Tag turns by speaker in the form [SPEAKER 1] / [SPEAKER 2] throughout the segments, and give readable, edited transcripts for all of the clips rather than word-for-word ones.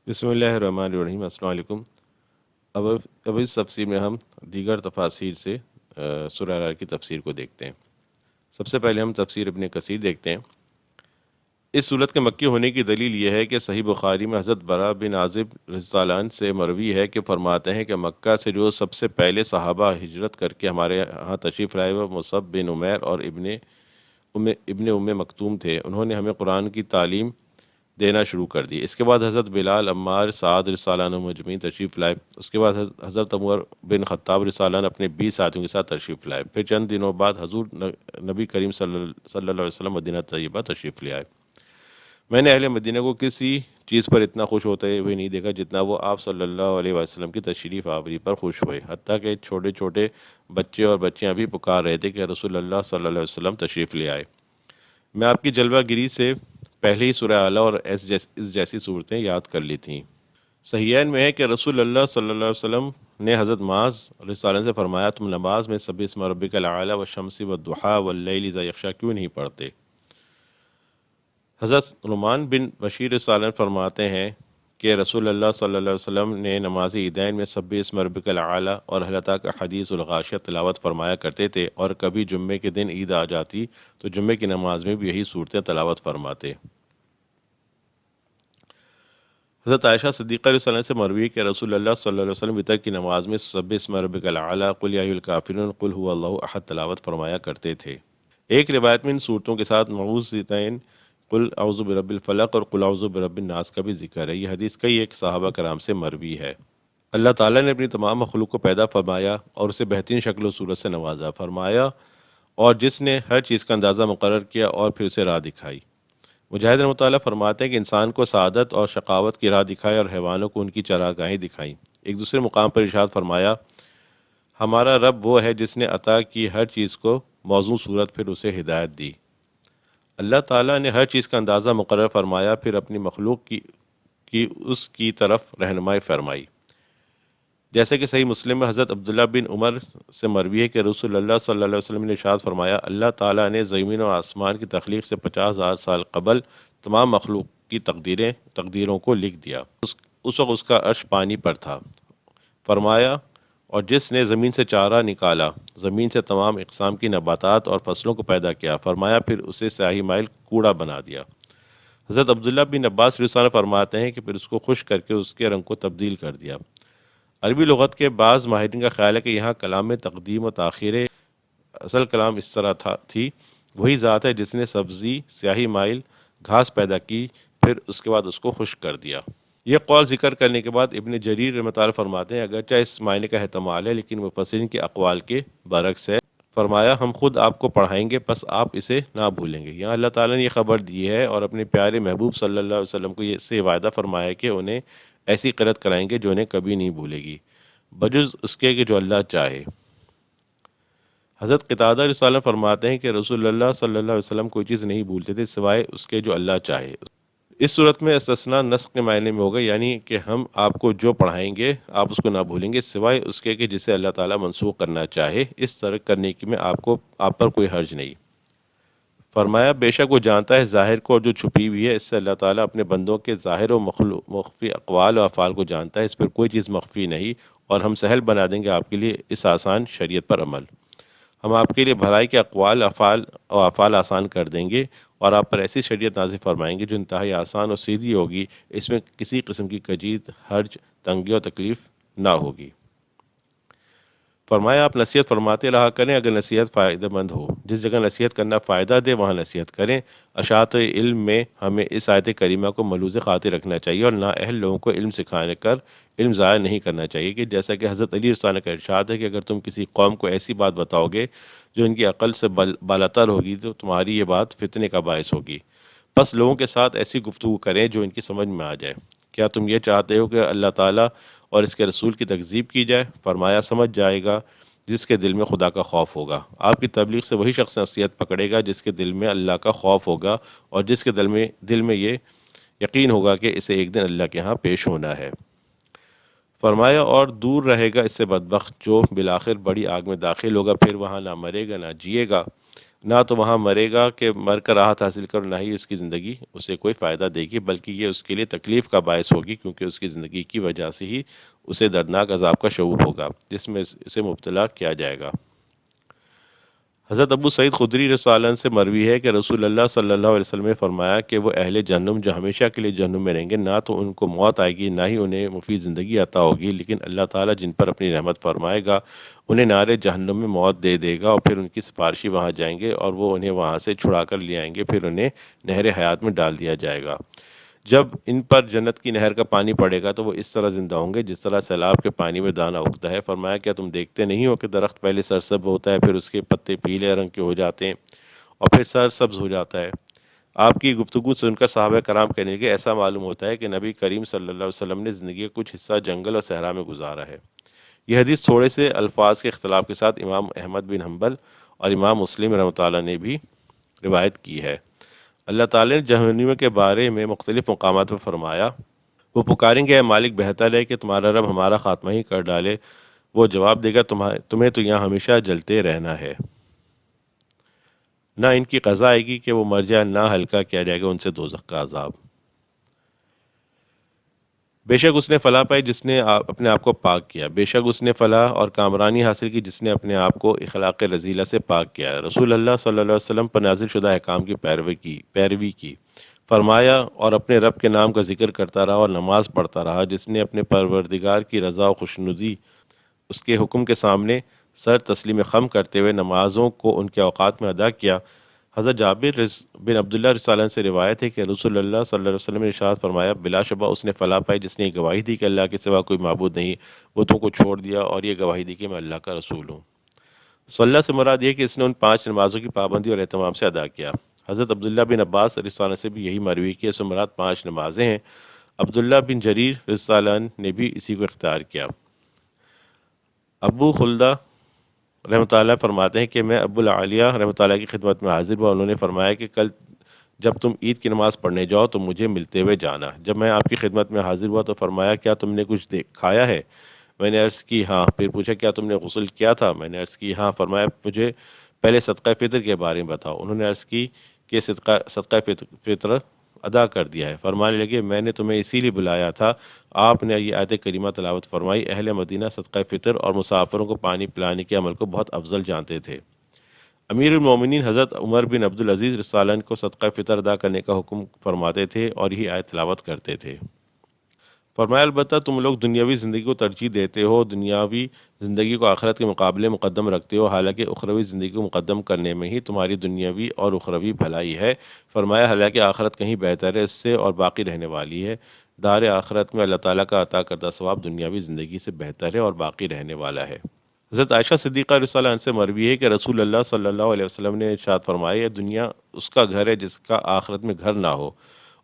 [SPEAKER 1] بسم اللہ الرحمن الرحیم۔ السلام علیکم۔ اب اب اس تفسیر میں ہم دیگر تفاسیر سے سورہ العراف کی تفسیر کو دیکھتے ہیں۔ سب سے پہلے ہم تفسیر ابن کثیر دیکھتے ہیں۔ اس صورت کے مکی ہونے کی دلیل یہ ہے کہ صحیح بخاری میں حضرت برا بن عازب رضی اللہ عنہ سے مروی ہے کہ فرماتے ہیں کہ مکہ سے جو سب سے پہلے صحابہ ہجرت کر کے ہمارے ہاں تشریف لائے وہ مصعب بن عمیر اور ابن ام مکتوم تھے۔ انہوں نے ہمیں قرآن کی تعلیم دینا شروع کر دی۔ اس کے بعد حضرت بلال، عمار، سعد رضی اللہ عنہ مجمعین تشریف لائے۔ اس کے بعد حضرت عمر بن خطاب رضی اللہ عنہ اپنے 20 ساتھیوں کے ساتھ تشریف لائے۔ پھر چند دنوں بعد حضور نبی کریم صلی اللہ علیہ وسلم مدینہ طیبہ تشریف لے آئے۔ میں نے اہل مدینہ کو کسی چیز پر اتنا خوش ہوتے ہوئے نہیں دیکھا جتنا وہ آپ صلی اللہ علیہ وسلم کی تشریف آوری پر خوش ہوئے، حتیٰ کہ چھوٹے چھوٹے بچے اور بچیاں بھی پکار رہے تھے کہ رسول اللہ صلی اللہ علیہ وسلم تشریف لے آئے۔ میں آپ کی جلوہ گری سے پہلے ہی سورہ اعلیٰ اور اس جیسی صورتیں یاد کر لی تھیں۔ صحیحین میں ہے کہ رسول اللہ صلی اللہ علیہ وسلم نے حضرت معاذ رضی اللہ عنہ سے فرمایا، تم نماز میں سبح اسم ربک الاعلیٰ والشمس والضحیٰ واللیل اذا یغشی کیوں نہیں پڑھتے؟ حضرت نعمان بن بشیر رضی اللہ عنہ فرماتے ہیں کہ رسول اللہ صلی اللہ علیہ وسلم نے نماز عیدین میں سبح اسم ربک الاعلیٰ اور هل اتاک حدیث الغاشیہ تلاوت فرمایا کرتے تھے، اور کبھی جمعے کے دن عید آ جاتی تو جمعے کی نماز میں بھی یہی صورتیں تلاوت فرماتے۔ حضرت عائشہ صدیقہ رضی اللہ عنہ سے مروی ہے کہ رسول اللہ صلی اللہ علیہ وسلم وتر کی نماز میں سبح اسم ربک الاعلیٰ، قل یا ایھا الکافرون، قل ھو اللہ احد تلاوت فرمایا کرتے تھے۔ ایک روایت میں ان صورتوں کے ساتھ معوذتین، قل اعوذ برب الفلق اور قل اعوذ برب الناس کا بھی ذکر ہے۔ یہ حدیث کئی ایک صحابہ کرام سے مروی ہے۔ اللہ تعالیٰ نے اپنی تمام مخلوق کو پیدا فرمایا اور اسے بہترین شکل و صورت سے نوازا فرمایا، اور جس نے ہر چیز کا اندازہ مقرر کیا اور پھر اسے راہ دکھائی۔ مجاہد رحمۃ اللہ فرماتے ہیں کہ انسان کو سعادت اور شقاوت کی راہ دکھائی اور حیوانوں کو ان کی چراگاہیں دکھائیں۔ ایک دوسرے مقام پر ارشاد فرمایا، ہمارا رب وہ ہے جس نے عطا کی ہر چیز کو موزوں صورت، پھر اسے ہدایت دی۔ اللہ تعالیٰ نے ہر چیز کا اندازہ مقرر فرمایا، پھر اپنی مخلوق کی اس کی طرف رہنمائی فرمائی۔ جیسے کہ صحیح مسلم میں حضرت عبداللہ بن عمر سے مروی ہے کہ رسول اللہ صلی اللہ علیہ وسلم نے ارشاد فرمایا، اللہ تعالیٰ نے زمین و آسمان کی تخلیق سے 50,000 سال قبل تمام مخلوق کی تقدیروں کو لکھ دیا۔ اس وقت اس کا عرش پانی پر تھا۔ فرمایا، اور جس نے زمین سے چارہ نکالا، زمین سے تمام اقسام کی نباتات اور فصلوں کو پیدا کیا، فرمایا پھر اسے سیاہی مائل کوڑا بنا دیا۔ حضرت عبداللہ بن عباس رضی اللہ عنہ فرماتے ہیں کہ پھر اس کو خشک کر کے اس کے رنگ کو تبدیل کر دیا۔ عربی لغت کے بعض ماہرین کا خیال ہے کہ یہاں کلام میں تقدیم و تاخیر، اصل کلام اس طرح تھی، وہی ذات ہے جس نے سبزی سیاہی مائل گھاس پیدا کی، پھر اس کے بعد اس کو خشک کر دیا۔ یہ قول ذکر کرنے کے بعد ابن جریر رحمۃ اللہ فرماتے ہیں، اگرچہ اس معنی کا احتمال ہے لیکن مفسرین کے اقوال کے برعکس ہے۔ فرمایا، ہم خود آپ کو پڑھائیں گے، پس آپ اسے نہ بھولیں گے۔ یہاں اللہ تعالیٰ نے یہ خبر دی ہے اور اپنے پیارے محبوب صلی اللہ علیہ وسلم کو یہ سے وعدہ فرمایا کہ انہیں ایسی قرأت کرائیں گے جو انہیں کبھی نہیں بھولے گی، بجز اس کے کہ جو اللہ چاہے۔ حضرت قتادہ رضی اللہ عنہ فرماتے ہیں کہ رسول اللہ صلی اللہ علیہ وسلم کوئی چیز نہیں بھولتے تھے سوائے اس کے جو اللہ چاہے۔ اس صورت میں استثناء نسخ کے معنی میں ہوگا، یعنی کہ ہم آپ کو جو پڑھائیں گے آپ اس کو نہ بھولیں گے سوائے اس کے کہ جسے اللہ تعالیٰ منسوخ کرنا چاہے، اس طرح کرنے کی میں آپ پر کوئی حرج نہیں۔ فرمایا، بے شک وہ جانتا ہے ظاہر کو اور جو چھپی ہوئی ہے، اس سے اللہ تعالیٰ اپنے بندوں کے ظاہر و مخفی اقوال و افعال کو جانتا ہے، اس پر کوئی چیز مخفی نہیں، اور ہم سہل بنا دیں گے آپ کے لیے اس آسان شریعت پر عمل۔ ہم آپ کے لیے بھلائی کے اقوال افعال آسان کر دیں گے، اور آپ پر ایسی شریعت نازل فرمائیں گے جو انتہائی آسان اور سیدھی ہوگی، اس میں کسی قسم کی کجید، حرج، تنگی اور تکلیف نہ ہوگی۔ فرمایا، آپ نصیحت فرماتے رہا کریں اگر نصیحت فائدہ مند ہو، جس جگہ نصیحت کرنا فائدہ دے وہاں نصیحت کریں۔ اشاعت علم میں ہمیں اس آیت کریمہ کو ملوث خاطر رکھنا چاہیے اور نااہل لوگوں کو علم سکھانے کر علم ضائع نہیں کرنا چاہیے، کہ جیسا کہ حضرت علی رضی اللہ عنہ کا ارشاد ہے کہ اگر تم کسی قوم کو ایسی بات بتاؤ گے جو ان کی عقل سے بالاتر ہوگی تو تمہاری یہ بات فتنے کا باعث ہوگی، بس لوگوں کے ساتھ ایسی گفتگو کریں جو ان کی سمجھ میں آ جائے۔ کیا تم یہ چاہتے ہو کہ اللہ تعالیٰ اور اس کے رسول کی تکذیب کی جائے؟ فرمایا، سمجھ جائے گا جس کے دل میں خدا کا خوف ہوگا۔ آپ کی تبلیغ سے وہی شخص نصیحت پکڑے گا جس کے دل میں اللہ کا خوف ہوگا اور جس کے دل میں یہ یقین ہوگا کہ اسے ایک دن اللہ کے ہاں پیش ہونا ہے۔ فرمایا، اور دور رہے گا اس سے بدبخت جو بالآخر بڑی آگ میں داخل ہوگا، پھر وہاں نہ مرے گا نہ جیے گا۔ نہ تو وہاں مرے گا کہ مر کر راحت حاصل کر، نہ ہی اس کی زندگی اسے کوئی فائدہ دے گی، بلکہ یہ اس کے لیے تکلیف کا باعث ہوگی، کیونکہ اس کی زندگی کی وجہ سے ہی اسے دردناک عذاب کا شعور ہوگا جس میں اسے مبتلا کیا جائے گا۔ حضرت ابو سعید خدری رضی اللہ عنہ سے مروی ہے کہ رسول اللہ صلی اللہ علیہ وسلم نے فرمایا کہ وہ اہل جہنم جو ہمیشہ کے لیے جہنم میں رہیں گے، نہ تو ان کو موت آئے گی، نہ ہی انہیں مفید زندگی عطا ہوگی، لیکن اللہ تعالیٰ جن پر اپنی رحمت فرمائے گا انہیں نارے جہنم میں موت دے دے گا، اور پھر ان کی سفارشی وہاں جائیں گے اور وہ انہیں وہاں سے چھڑا کر لے آئیں گے، پھر انہیں نہر حیات میں ڈال دیا جائے گا۔ جب ان پر جنت کی نہر کا پانی پڑے گا تو وہ اس طرح زندہ ہوں گے جس طرح سیلاب کے پانی میں دانہ اگتا ہے۔ فرمایا کیا تم دیکھتے نہیں ہو کہ درخت پہلے سرسبز ہوتا ہے، پھر اس کے پتے پیلے رنگ کے ہو جاتے ہیں اور پھر سرسبز ہو جاتا ہے۔ آپ کی گفتگو سن کر صحابہ کرام کہنے لگے ایسا معلوم ہوتا ہے کہ نبی کریم صلی اللہ علیہ وسلم نے زندگی کا کچھ حصہ جنگل اور صحرا میں گزارا ہے۔ یہ حدیث تھوڑے سے الفاظ کے اختلاف کے ساتھ امام احمد بن حنبل اور امام مسلم رحمۃ اللہ نے بھی روایت کی ہے۔ اللہ تعالی نے جہنم کے بارے میں مختلف مقامات پر فرمایا، وہ پکاریں گے اے مالک بہتر ہے کہ تمہارا رب ہمارا خاتمہ ہی کر ڈالے، وہ جواب دے گا تمہیں تو یہاں ہمیشہ جلتے رہنا ہے، نہ ان کی قضا آئے گی کہ وہ مر جائے، نہ ہلکا کیا جائے گا ان سے دوزخ کا عذاب۔ بے شک اس نے فلاح پائی جس نے اپنے آپ کو پاک کیا، بے شک اس نے فلاح اور کامرانی حاصل کی جس نے اپنے آپ کو اخلاق رذیلہ سے پاک کیا۔ رسول اللہ صلی اللہ علیہ وسلم پر نازل شدہ احکام کی پیروی کی، فرمایا اور اپنے رب کے نام کا ذکر کرتا رہا اور نماز پڑھتا رہا، جس نے اپنے پروردگار کی رضا و خوشنودی اس کے حکم کے سامنے سر تسلیم خم کرتے ہوئے نمازوں کو ان کے اوقات میں ادا کیا۔ حضرت جابر بن عبداللہ رضی اللہ عنہ سے روایت ہے کہ رسول اللہ صلی اللہ علیہ وسلم نے ارشاد فرمایا، بلا شبہ اس نے فلاح پائی جس نے یہ گواہی دی کہ اللہ کے سوا کوئی معبود نہیں، بتوں کو چھوڑ دیا اور یہ گواہی دی کہ میں اللہ کا رسول ہوں۔ صلی اللہ سے مراد یہ کہ اس نے ان 5 نمازوں کی پابندی اور اہتمام سے ادا کیا۔ حضرت عبداللہ بن عباس رضی اللہ عنہ سے بھی یہی مروی کی، اس سے مراد 5 نمازیں ہیں۔ عبداللہ بن جریر رضی اللہ عنہ نے بھی اسی کو اختیار کیا۔ ابو خلدہ رحمۃ اللہ فرماتے ہیں کہ میں ابو العالیہ رحمۃ اللہ کی خدمت میں حاضر ہوا، انہوں نے فرمایا کہ کل جب تم عید کی نماز پڑھنے جاؤ تو مجھے ملتے ہوئے جانا۔ جب میں آپ کی خدمت میں حاضر ہوا تو فرمایا کیا تم نے کچھ کھایا ہے؟ میں نے عرض کی ہاں۔ پھر پوچھا کیا تم نے غسل کیا تھا؟ میں نے عرض کی ہاں۔ فرمایا مجھے پہلے صدقہ فطر کے بارے میں بتاؤ۔ انہوں نے عرض کی کہ صدقہ فطر ادا کر دیا ہے۔ فرمانے لگے میں نے تمہیں اسی لیے بلایا تھا۔ آپ نے یہ آیت کریمہ تلاوت فرمائی، اہل مدینہ صدقہ فطر اور مسافروں کو پانی پلانے کے عمل کو بہت افضل جانتے تھے۔ امیر المومنین حضرت عمر بن عبدالعزیز رضی اللہ عنہ کو صدقہ فطر ادا کرنے کا حکم فرماتے تھے اور یہی آیت تلاوت کرتے تھے۔ فرمایا البتہ تم لوگ دنیاوی زندگی کو ترجیح دیتے ہو، دنیاوی زندگی کو آخرت کے مقابلے مقدم رکھتے ہو، حالانکہ اخروی زندگی کو مقدم کرنے میں ہی تمہاری دنیاوی اور اخروی بھلائی ہے۔ فرمایا حالانکہ آخرت کہیں بہتر ہے اس سے اور باقی رہنے والی ہے۔ دار آخرت میں اللہ تعالیٰ کا عطا کردہ ثواب دنیاوی زندگی سے بہتر ہے اور باقی رہنے والا ہے۔ حضرت عائشہ صدیقہ رضی اللہ عنہ سے مروی ہے کہ رسول اللہ صلی اللہ علیہ وسلم نے ارشاد فرمایا، یہ دنیا اس کا گھر ہے جس کا آخرت میں گھر نہ ہو،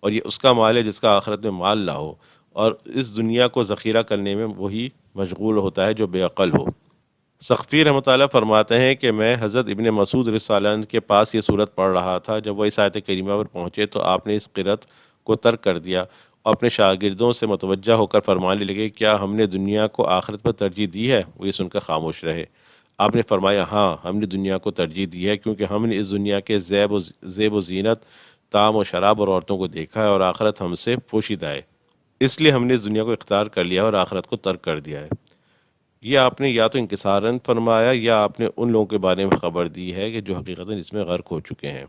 [SPEAKER 1] اور یہ اس کا مال ہے جس کا آخرت میں مال نہ ہو، اور اس دنیا کو ذخیرہ کرنے میں وہی مشغول ہوتا ہے جو بے عقل ہو۔ سقفی رحمۃ اللہ فرماتے ہیں کہ میں حضرت ابن مسعود رضی اللہ عنہ کے پاس یہ صورت پڑھ رہا تھا، جب وہ اس آیت کریمہ پر پہنچے تو آپ نے اس قرأت کو ترک کر دیا اور اپنے شاگردوں سے متوجہ ہو کر فرمانے لگے کیا ہم نے دنیا کو آخرت پر ترجیح دی ہے؟ وہ یہ سن کر خاموش رہے۔ آپ نے فرمایا ہاں، ہم نے دنیا کو ترجیح دی ہے کیونکہ ہم نے اس دنیا کے زیب و زینت، طعام و شراب اور عورتوں کو دیکھا ہے، اور آخرت ہم سے پوشیدہ ہے، اس لیے ہم نے اس دنیا کو اختیار کر لیا اور آخرت کو ترک کر دیا ہے۔ یہ آپ نے یا تو انکساراً فرمایا یا آپ نے ان لوگوں کے بارے میں خبر دی ہے کہ جو حقیقتاً اس میں غرق ہو چکے ہیں۔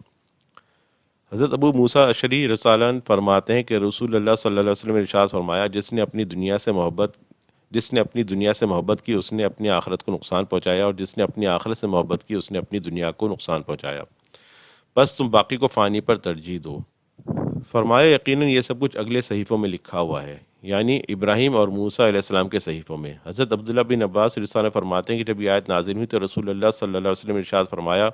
[SPEAKER 1] حضرت ابو موسیٰ اشعری رضی اللہ عنہ فرماتے ہیں کہ رسول اللہ صلی اللہ علیہ وسلم نے ارشاد فرمایا، جس نے اپنی دنیا سے محبت کی اس نے اپنی آخرت کو نقصان پہنچایا، اور جس نے اپنی آخرت سے محبت کی اس نے اپنی دنیا کو نقصان پہنچایا، بس تم باقی کو فانی پر ترجیح دو۔ فرمایا یقیناً یہ سب کچھ اگلے صحیفوں میں لکھا ہوا ہے، یعنی ابراہیم اور موسیٰ علیہ السلام کے صحیفوں میں۔ حضرت عبداللہ بن عباس رضی اللہ عنہ فرماتے ہیں کہ جب یہ آیت نازل ہوئی تو رسول اللہ صلی اللہ علیہ وسلم نے ارشاد فرمایا،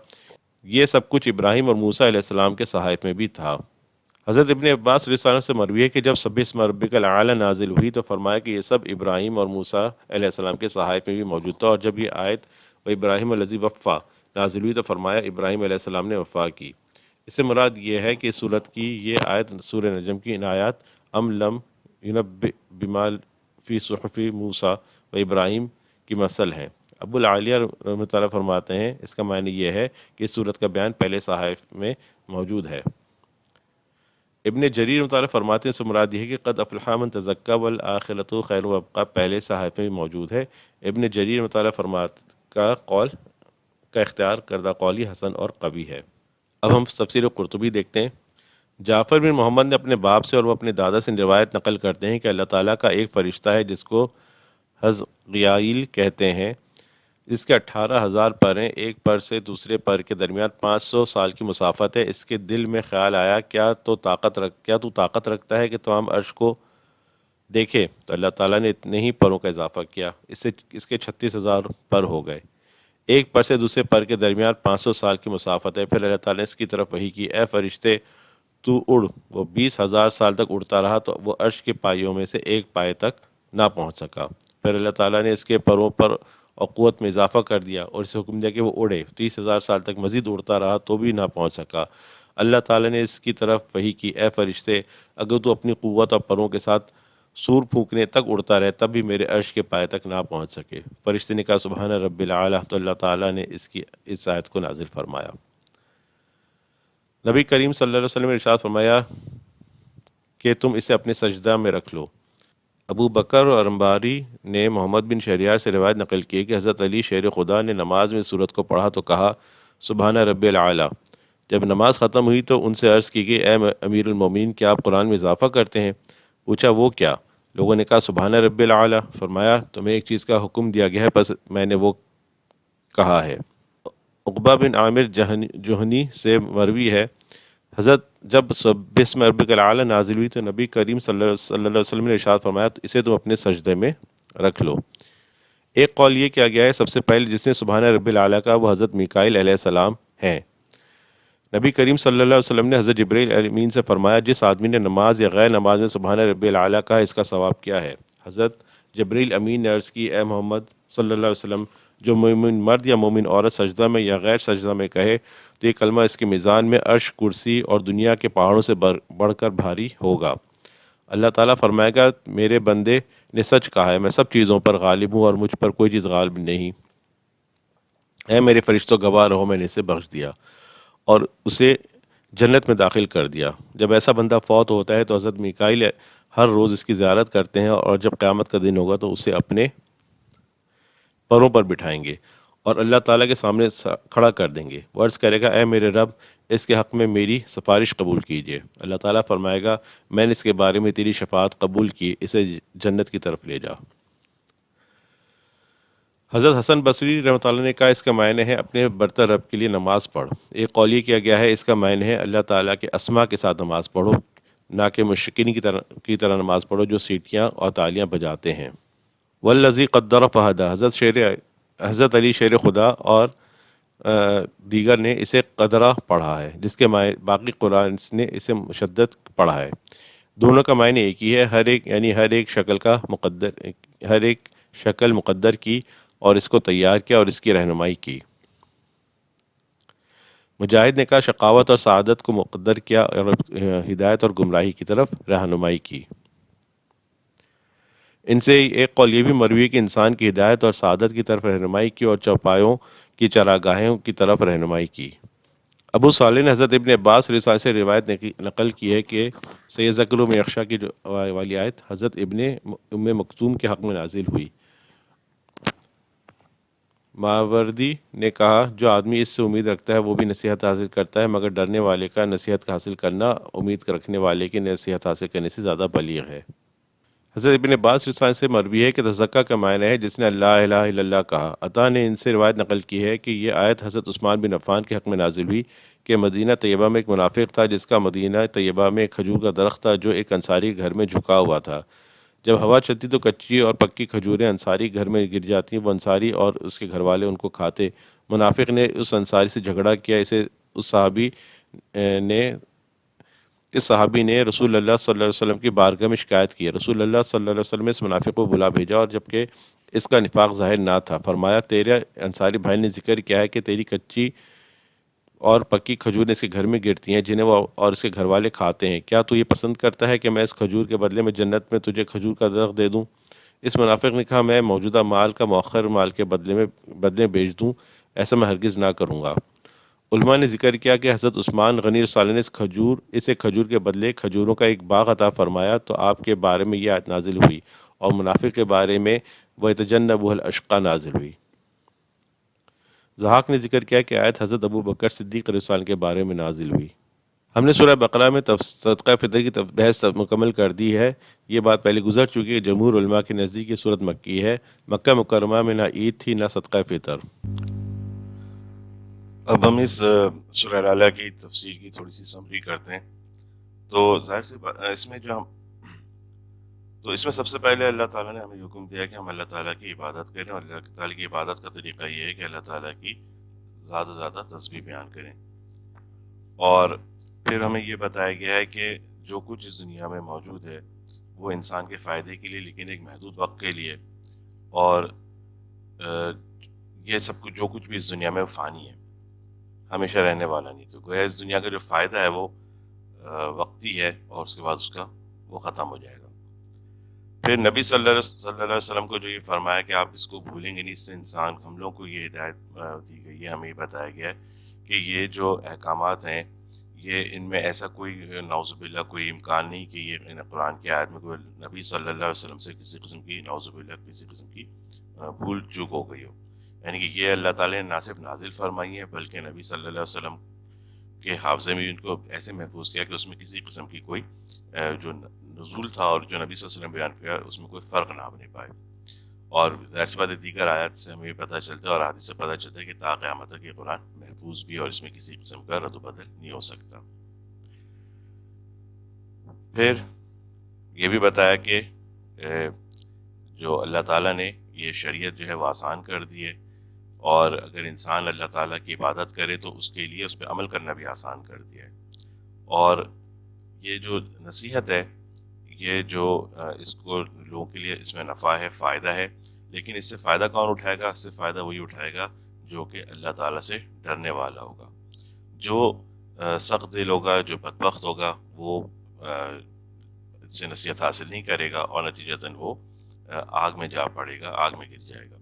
[SPEAKER 1] یہ سب کچھ ابراہیم اور موسیٰ علیہ السلام کے صحائف میں بھی تھا۔ حضرت ابن عباس رضی اللہ عنہ سے مروی ہے کہ جب سبح اسم ربک الاعلی نازل ہوئی تو فرمایا کہ یہ سب ابراہیم اور موسیٰ علیہ السلام کے صحائف میں بھی موجود تھا، اور جب یہ آیت و ابراہیم الذی وفا نازل ہوئی تو فرمایا ابراہیم علیہ السلام نے وفا کی۔ اس سے مراد یہ ہے کہ سورت کی یہ آیت سورہ نجم کی ان آیات ام لم ینبئ بما فی صحف موسیٰ و ابراہیم کی مثل ہیں۔ ابو العالیہ رحمۃ اللہ فرماتے ہیں اس کا معنی یہ ہے کہ اس صورت کا بیان پہلے صحائف میں موجود ہے۔ ابن جریر مطالعہ فرماتے ہیں سے مراد یہ ہے کہ قد افلح من تزکا والآخرۃ خیر و ابقا پہلے صحائف میں موجود ہے۔ ابن جریر مطالعہ فرماتے کا قول کا اختیار کردہ قول ہی حسن اور قوی ہے۔ اب ہم تفسیر قرطبی دیکھتے ہیں۔ جعفر بن محمد نے اپنے باپ سے اور وہ اپنے دادا سے روایت نقل کرتے ہیں کہ اللہ تعالیٰ کا ایک فرشتہ ہے جس کو حزقیائیل کہتے ہیں، اس کے 18,000 پر ہیں، ایک پر سے دوسرے پر کے درمیان 500 سال کی مسافت ہے۔ اس کے دل میں خیال آیا کیا تو طاقت رکھتا ہے کہ تمام عرش کو دیکھے؟ تو اللہ تعالیٰ نے اتنے ہی پروں کا اضافہ کیا، اس کے 36,000 پر ہو گئے۔ ایک پر سے دوسرے پر کے درمیان 500 سال کی مسافت ہے۔ پھر اللہ تعالیٰ نے اس کی طرف وحی کی، اے فرشتے تو اڑ۔ وہ 20,000 سال تک اڑتا رہا تو وہ عرش کے پائیوں میں سے ایک پائے تک نہ پہنچ سکا۔ پھر اللہ تعالیٰ نے اس کے پروں پر اور قوت میں اضافہ کر دیا اور اسے حکم دیا کہ وہ اڑے۔ 30,000 سال تک مزید اڑتا رہا تو بھی نہ پہنچ سکا۔ اللہ تعالیٰ نے اس کی طرف وحی کی، اے فرشتے اگر تو اپنی قوت اور پروں کے ساتھ سور پھونکنے تک اڑتا رہے تب بھی میرے عرش کے پائے تک نہ پہنچ سکے۔ فرشتے نے کہا سبحان رب العالی، تو اللہ تعالیٰ نے اس آیت کو نازل فرمایا۔ نبی کریم صلی اللہ علیہ وسلم نے ارشاد فرمایا کہ تم اسے اپنے سجدہ میں رکھ لو۔ ابو بکر اور انباری نے محمد بن شہریار سے روایت نقل کی کہ حضرت علی شیر خدا نے نماز میں سورت کو پڑھا تو کہا سبحان رب العالی۔ جب نماز ختم ہوئی تو ان سے عرض کی گئی اے امیر المومنین کیا آپ قرآن میں اضافہ کرتے ہیں؟ پوچھا وہ کیا؟ لوگوں نے کہا سبحان رب العالی۔ فرمایا تمہیں ایک چیز کا حکم دیا گیا ہے بس میں نے وہ کہا ہے۔ عقبہ بن عامر جوہنی سے مروی ہے حضرت جب بسم ربک العالی نازل ہوئی تو نبی کریم صلی اللہ علیہ وسلم نے ارشاد فرمایا تو اسے تم اپنے سجدے میں رکھ لو۔ ایک قول یہ کیا گیا ہے سب سے پہلے جس نے سبحان رب العالی کا وہ حضرت میکائیل علیہ السلام ہیں۔ نبی کریم صلی اللہ علیہ وسلم نے حضرت جبرائیل امین سے فرمایا جس آدمی نے نماز یا غیر نماز میں سبحان رب العالی کہا اس کا ثواب کیا ہے؟ حضرت جبرائیل امین نے عرض کی اے محمد صلی اللہ علیہ وسلم جو مومن مرد یا مومن عورت سجدہ میں یا غیر سجدہ میں کہے تو یہ کلمہ اس کے میزان میں عرش کرسی اور دنیا کے پہاڑوں سے بڑھ کر بھاری ہوگا۔ اللہ تعالیٰ فرمائے گا میرے بندے نے سچ کہا ہے، میں سب چیزوں پر غالب ہوں اور مجھ پر کوئی چیز غالب نہیں۔ اے میرے فرشتوں گواہ رہو میں نے اسے بخش دیا اور اسے جنت میں داخل کر دیا۔ جب ایسا بندہ فوت ہوتا ہے تو حضرت میکائیل ہر روز اس کی زیارت کرتے ہیں اور جب قیامت کا دن ہوگا تو اسے اپنے پروں پر بٹھائیں گے اور اللہ تعالیٰ کے سامنے کھڑا کر دیں گے۔ وہ عرض کرے گا اے میرے رب اس کے حق میں میری سفارش قبول کیجیے۔ اللہ تعالیٰ فرمائے گا میں نے اس کے بارے میں تیری شفاعت قبول کی، اسے جنت کی طرف لے جا۔ حضرت حسن بصری رحمۃ اللہ نے کہا اس کا معنی ہے اپنے برتر رب کے لیے نماز پڑھ۔ ایک قول یہ کیا گیا ہے اس کا معنی ہے اللہ تعالیٰ کے اسماء کے ساتھ نماز پڑھو، نہ کہ مشرکین کی طرح نماز پڑھو جو سیٹیاں اور تالیاں بجاتے ہیں۔ والذی قدر فہدی، حضرت علی شیر خدا اور دیگر نے اسے قدرہ پڑھا ہے جس کے باقی قرآن نے اسے مشدد پڑھا ہے۔ دونوں کا معنی ایک ہی ہے، ہر ایک شکل مقدر کی اور اس کو تیار کیا اور اس کی رہنمائی کی۔ مجاہد نے کہا شقاوت اور سعادت کو مقدر کیا اور ہدایت اور گمراہی کی طرف رہنمائی کی۔ ان سے ایک قول یہ بھی مروی ہے کہ انسان کی ہدایت اور سعادت کی طرف رہنمائی کی اور چوپایوں کی چراگاہوں کی طرف رہنمائی کی۔ ابو صالح نے حضرت ابن عباس رضی اللہ عنہ سے روایت نقل کی ہے کہ سیذکر من یخشی کی والی آیت حضرت ابن ام مکتوم کے حق میں نازل ہوئی۔ ماوردی نے کہا جو آدمی اس سے امید رکھتا ہے وہ بھی نصیحت حاصل کرتا ہے مگر ڈرنے والے کا نصیحت حاصل کرنا امید رکھنے والے کی نصیحت حاصل کرنے سے زیادہ بلیغ ہے۔ حضرت ابن عباس رضی اللہ عنہ سے مروی ہے کہ تزکیہ کا معنی ہے جس نے اللہ الہ الا اللہ کہا۔ عطا نے ان سے روایت نقل کی ہے کہ یہ آیت حضرت عثمان بن عفان کے حق میں نازل ہوئی کہ مدینہ طیبہ میں ایک منافق تھا جس کا مدینہ طیبہ میں ایک کھجور کا درخت تھا جو ایک انصاری گھر میں جھکا ہوا تھا۔ جب ہوا چلتی تو کچی اور پکی کھجوریں انصاری گھر میں گر جاتی، وہ انصاری اور اس کے گھر والے ان کو کھاتے۔ منافق نے اس انصاری سے جھگڑا کیا، اس صحابی نے رسول اللہ صلی اللہ علیہ وسلم کی بارگاہ میں شکایت کی۔ رسول اللہ صلی اللہ علیہ وسلم نے اس منافق کو بلا بھیجا اور جبکہ اس کا نفاق ظاہر نہ تھا فرمایا تیرے انصاری بھائی نے ذکر کیا ہے کہ تیری کچی اور پکی کھجوریں اس کے گھر میں گرتی ہیں جنہیں وہ اور اس کے گھر والے کھاتے ہیں، کیا تو یہ پسند کرتا ہے کہ میں اس کھجور کے بدلے میں جنت میں تجھے کھجور کا درخت دے دوں؟ اس منافق نے کہا میں موجودہ مال کا مؤخر مال کے بدلے میں بیچ دوں، ایسا میں ہرگز نہ کروں گا۔ علماء نے ذکر کیا کہ حضرت عثمان غنی رضی اللہ عنہ نے اسے کھجور کے بدلے کھجوروں کا ایک باغ عطا فرمایا تو آپ کے بارے میں یہ آیت نازل ہوئی، اور منافق کے بارے میں وَيَتَجَنَّبُهَا الْأَشْقَى نازل ہوئی۔ ضحاک نے ذکر کیا کہ آیت حضرت ابو بکر صدیق رضی اللہ عنہ کے بارے میں نازل ہوئی۔ ہم نے سورہ بقرہ میں صدقہ فطر کی بحث مکمل کر دی ہے۔ یہ بات پہلے گزر چکی ہے۔ جمہور علماء کے نزدیک یہ صورت مکی ہے۔ مکہ مکرمہ میں نہ عید تھی نہ صدقہ فطر۔ اب ہم اس سورہ العلیٰ کی تفسیر کی تھوڑی سی سمری کرتے ہیں۔ تو ظاہر سی اس میں سب سے پہلے اللہ تعالیٰ نے ہمیں حکم دیا کہ ہم اللہ تعالیٰ کی عبادت کریں، اور اللہ تعالیٰ کی عبادت کا طریقہ یہ ہے کہ اللہ تعالیٰ کی زیادہ سے زیادہ تسبیح بیان کریں، اور پھر ہمیں یہ بتایا گیا ہے کہ جو کچھ اس دنیا میں موجود ہے وہ انسان کے فائدے کے لیے، لیکن ایک محدود وقت کے لیے، اور یہ سب کچھ جو کچھ بھی اس دنیا میں فانی ہے، ہمیشہ رہنے والا نہیں۔ تو گویا اس دنیا کا جو فائدہ ہے وہ وقتی ہے، اور اس کے بعد اس کا وہ ختم ہو جائے گا۔ پھر نبی صلی اللہ علیہ وسلم کو جو یہ فرمایا کہ آپ اس کو بھولیں گے نہیں، اس سے انسان، ہم لوگوں کو یہ ہدایت دی گئی ہے، ہمیں یہ بتایا گیا ہے کہ یہ جو احکامات ہیں یہ ان میں ایسا کوئی نعوذ باللہ کوئی امکان نہیں کہ یہ قرآن کی آیت میں کوئی نبی صلی اللہ علیہ وسلم سے کسی قسم کی نعوذ باللہ کسی قسم کی بھول چوک ہو گئی ہو، یعنی کہ یہ اللہ تعالیٰ نے نہ صرف نازل فرمائی ہے بلکہ نبی صلی اللہ علیہ وسلم کے حافظے میں ان کو ایسے محفوظ کیا کہ اس میں کسی قسم کی کوئی جو نزول تھا اور جو نبی صلی اللہ علیہ وسلم بیان کیا اس میں کوئی فرق نہ بنے پائے۔ اور ظاہر سی بات ہے دیگر آیات سے ہمیں یہ پتہ چلتا ہے اور حدیث سے پتہ چلتا ہے کہ تا قیامت تک یہ قرآن محفوظ بھی ہے اور اس میں کسی قسم کا رد و بدل نہیں ہو سکتا۔ پھر یہ بھی بتایا کہ جو اللہ تعالیٰ نے یہ شریعت جو ہے وہ آسان کر دی ہے، اور اگر انسان اللہ تعالیٰ کی عبادت کرے تو اس کے لیے اس پہ عمل کرنا بھی آسان کر دیا ہے۔ اور یہ جو نصیحت ہے یہ جو اس کو لوگوں کے لیے اس میں نفع ہے، فائدہ ہے، لیکن اس سے فائدہ کون اٹھائے گا؟ اس سے فائدہ وہی اٹھائے گا جو کہ اللہ تعالیٰ سے ڈرنے والا ہوگا۔ جو سخت دل ہوگا، جو بدبخت ہوگا، وہ اس سے نصیحت حاصل نہیں کرے گا اور نتیجتاً وہ آگ میں جا پڑے گا، آگ میں گر جائے گا۔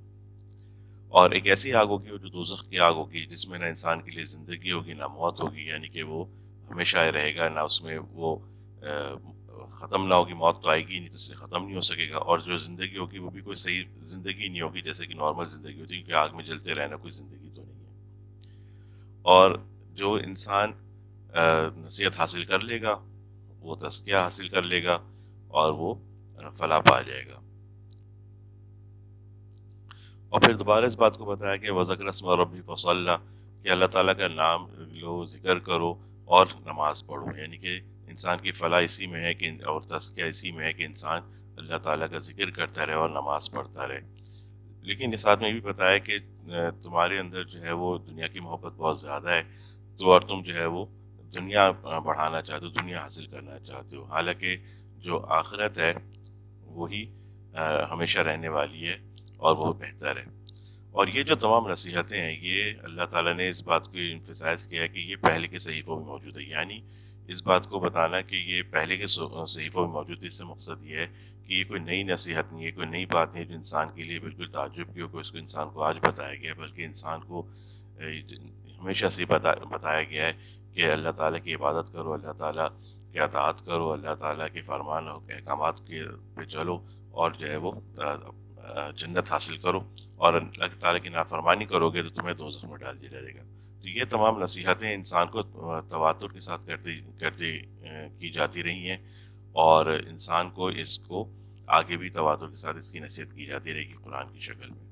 [SPEAKER 1] اور ایک ایسی آگ ہوگی جو دوزخ کی آگ ہوگی، جس میں نہ انسان کے لیے زندگی ہوگی نہ موت ہوگی، یعنی کہ وہ ہمیشہ رہے گا، نہ اس میں وہ ختم نہ ہوگی، موت تو آئے گی نہیں تو اس سے ختم نہیں ہو سکے گا، اور جو زندگی ہوگی وہ بھی کوئی صحیح زندگی نہیں ہوگی جیسے کہ نارمل زندگی ہوتی ہے، کیونکہ آگ میں جلتے رہنا کوئی زندگی تو نہیں ہے۔ اور جو انسان نصیحت حاصل کر لے گا وہ تزکیہ حاصل کر لے گا اور وہ فلاح پا جائے گا۔ اور پھر دوبارہ اس بات کو بتایا کہ وَذَكَرَ اسْمَ رَبِّهِ فَصَلَّى، کہ اللہ تعالیٰ کا نام لو، ذکر کرو اور نماز پڑھو، یعنی کہ انسان کی فلاح اسی میں ہے کہ، اور تزکیہ اسی میں ہے کہ انسان اللہ تعالیٰ کا ذکر کرتا رہے اور نماز پڑھتا رہے۔ لیکن اس ساتھ میں بھی بتایا کہ تمہارے اندر جو ہے وہ دنیا کی محبت بہت زیادہ ہے، تو اور تم جو ہے وہ دنیا بڑھانا چاہتے ہو، دنیا حاصل کرنا چاہتے ہو، حالانکہ جو آخرت ہے وہی ہمیشہ رہنے والی ہے اور وہ بہتر ہے۔ اور یہ جو تمام نصیحتیں ہیں یہ اللہ تعالیٰ نے اس بات کو emphasize کیا ہے کہ یہ پہلے کے صحیفوں میں موجود ہے، یعنی اس بات کو بتانا کہ یہ پہلے کے صحیفوں میں موجود ہے، اس سے مقصد یہ ہے کہ یہ کوئی نئی نصیحت نہیں ہے، کوئی نئی بات نہیں ہے جو انسان کے لیے بالکل تعجب کی ہو کہ اس کو انسان کو آج بتایا گیا ہے، بلکہ انسان کو ہمیشہ سے بتایا گیا ہے کہ اللہ تعالیٰ کی عبادت کرو، اللہ تعالیٰ کی اطاعت کرو، اللہ تعالیٰ کے فرمان اور احکامات کے پہ چلو، اور جو ہے وہ جنت حاصل کرو، اور اللہ تعالیٰ کی نافرمانی کرو گے تو تمہیں دوزخ میں ڈال دیا جائے گا۔ تو یہ تمام نصیحتیں انسان کو تواتر کے ساتھ کرتی کی جاتی رہی ہیں، اور انسان کو اس کو آگے بھی تواتر کے ساتھ اس کی نصیحت کی جاتی رہے گی قرآن کی شکل میں۔